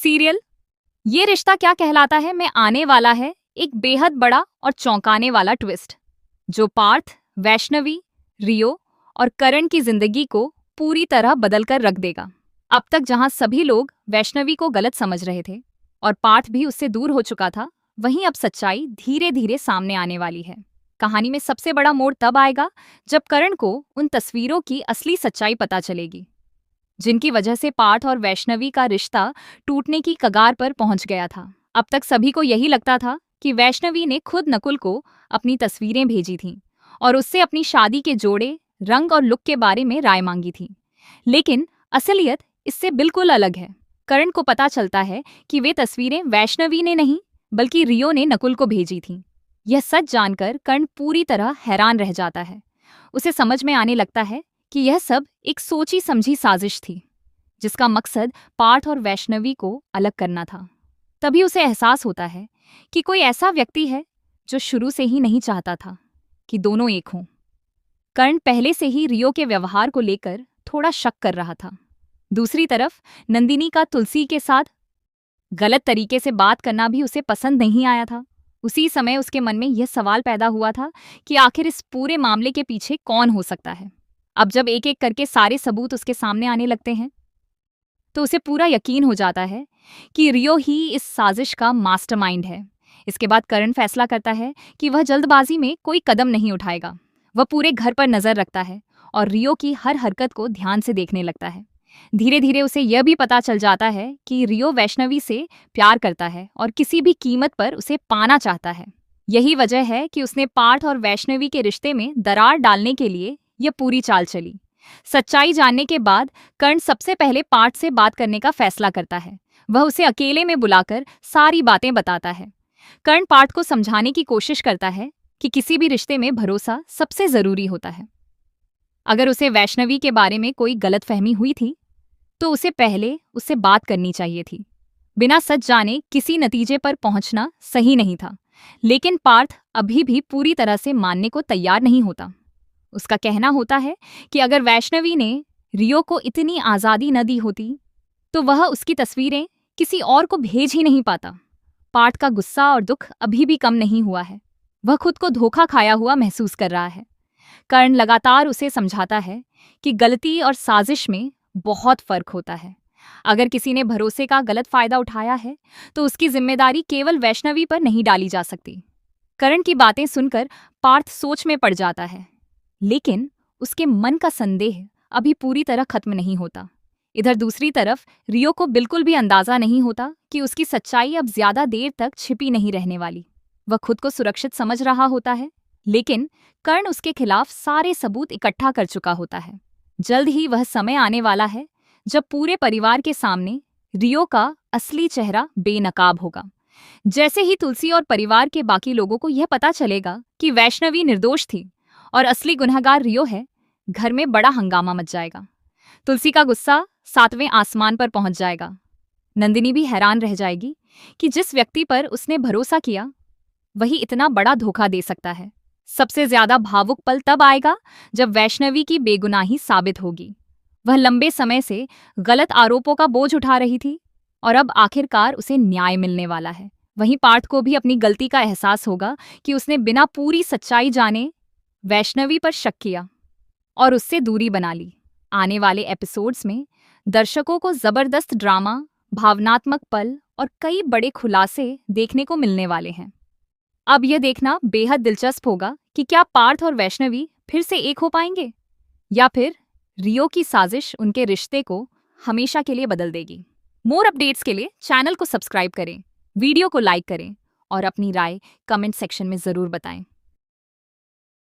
Serial ये रिश्ता क्या कहलाता है में आने वाला है एक बेहद बड़ा और चौंकाने वाला ट्विस्ट जो पार्थ, वैष्णवी, रियो और करण की जिंदगी को पूरी तरह बदल कर रख देगा। अब तक जहां सभी लोग वैष्णवी को गलत समझ रहे थे और पार्थ भी उससे दूर हो चुका था, वहीं अब सच्चाई धीरे धीरे सामने आने वाली है। कहानी में सबसे बड़ा मोड़ तब आएगा जब करण को उन तस्वीरों की असली सच्चाई पता चलेगी, जिनकी वजह से पार्थ और वैष्णवी का रिश्ता टूटने की कगार पर पहुंच गया था। अब तक सभी को यही लगता था कि वैष्णवी ने खुद नकुल को अपनी तस्वीरें भेजी थीं और उससे अपनी शादी के जोड़े, रंग और लुक के बारे में राय मांगी थी। लेकिन असलियत इससे बिल्कुल अलग है। करण को पता चलता है कि वे तस्वीरें वैष्णवी ने नहीं बल्कि रियो ने नकुल को भेजी थीं। यह सच जानकर कर्ण पूरी तरह हैरान रह जाता है। उसे समझ में आने लगता है कि यह सब एक सोची समझी साजिश थी, जिसका मकसद पार्थ और वैष्णवी को अलग करना था। तभी उसे एहसास होता है कि कोई ऐसा व्यक्ति है जो शुरू से ही नहीं चाहता था कि दोनों एक हों। कर्ण पहले से ही रियो के व्यवहार को लेकर थोड़ा शक कर रहा था। दूसरी तरफ नंदिनी का तुलसी के साथ गलत तरीके से बात करना भी उसे पसंद नहीं आया था। उसी समय उसके मन में यह सवाल पैदा हुआ था कि आखिर इस पूरे मामले के पीछे कौन हो सकता है। अब जब एक एक करके सारे सबूत उसके सामने आने लगते हैं, तो उसे पूरा यकीन हो जाता है कि रियो ही इस साजिश का मास्टरमाइंड है। इसके बाद करण फैसला करता है कि वह जल्दबाजी में कोई कदम नहीं उठाएगा। वह पूरे घर पर नजर रखता है और रियो की हर हरकत को ध्यान से देखने लगता है। धीरे धीरे उसे यह भी पता चल जाता है कि रियो वैष्णवी से प्यार करता है और किसी भी कीमत पर उसे पाना चाहता है। यही वजह है कि उसने पार्थ और वैष्णवी के रिश्ते में दरार डालने के लिए यह पूरी चाल चली। सच्चाई जानने के बाद कर्ण सबसे पहले पार्थ से बात करने का फैसला करता है। वह उसे अकेले में बुलाकर सारी बातें बताता है। कर्ण पार्थ को समझाने की कोशिश करता है कि किसी भी रिश्ते में भरोसा सबसे जरूरी होता है। अगर उसे वैष्णवी के बारे में कोई गलतफहमी हुई थी तो उसे पहले उससे बात करनी चाहिए थी। बिना सच जाने किसी नतीजे पर पहुंचना सही नहीं था। लेकिन पार्थ अभी भी पूरी तरह से मानने को तैयार नहीं होता। उसका कहना होता है कि अगर वैष्णवी ने रियो को इतनी आज़ादी न दी होती तो वह उसकी तस्वीरें किसी और को भेज ही नहीं पाता। पार्थ का गुस्सा और दुख अभी भी कम नहीं हुआ है। वह खुद को धोखा खाया हुआ महसूस कर रहा है। कर्ण लगातार उसे समझाता है कि गलती और साजिश में बहुत फर्क होता है। अगर किसी ने भरोसे का गलत फायदा उठाया है तो उसकी जिम्मेदारी केवल वैष्णवी पर नहीं डाली जा सकती। कर्ण की बातें सुनकर पार्थ सोच में पड़ जाता है, लेकिन उसके मन का संदेह अभी पूरी तरह खत्म नहीं होता। इधर दूसरी तरफ रियो को बिल्कुल भी अंदाजा नहीं होता कि उसकी सच्चाई अब ज्यादा देर तक छिपी नहीं रहने वाली। वह खुद को सुरक्षित समझ रहा होता है, लेकिन कर्ण उसके खिलाफ सारे सबूत इकट्ठा कर चुका होता है। जल्द ही वह समय आने वाला है जब पूरे परिवार के सामने रियो का असली चेहरा बेनकाब होगा। जैसे ही तुलसी और परिवार के बाकी लोगों को यह पता चलेगा कि वैष्णवी निर्दोष थी और असली गुनहगार रियो है, घर में बड़ा हंगामा मच जाएगा। तुलसी का गुस्सा 7वें आसमान पर पहुंच जाएगा। नंदिनी भी हैरान रह जाएगी कि जिस व्यक्ति पर उसने भरोसा किया वही इतना बड़ा धोखा दे सकता है। सबसे ज्यादा भावुक पल तब आएगा जब वैष्णवी की बेगुनाही साबित होगी। वह लंबे समय से गलत आरोपों का बोझ उठा रही थी और अब आखिरकार उसे न्याय मिलने वाला है। वहीं पार्थ को भी अपनी गलती का एहसास होगा कि उसने बिना पूरी सच्चाई जाने वैष्णवी पर शक किया और उससे दूरी बना ली। आने वाले एपिसोड्स में दर्शकों को जबरदस्त ड्रामा, भावनात्मक पल और कई बड़े खुलासे देखने को मिलने वाले हैं। अब यह देखना बेहद दिलचस्प होगा कि क्या पार्थ और वैष्णवी फिर से एक हो पाएंगे या फिर रियो की साजिश उनके रिश्ते को हमेशा के लिए बदल देगी। मोर अपडेट्स के लिए चैनल को सब्सक्राइब करें, वीडियो को लाइक करें और अपनी राय कमेंट सेक्शन में जरूर बताएं।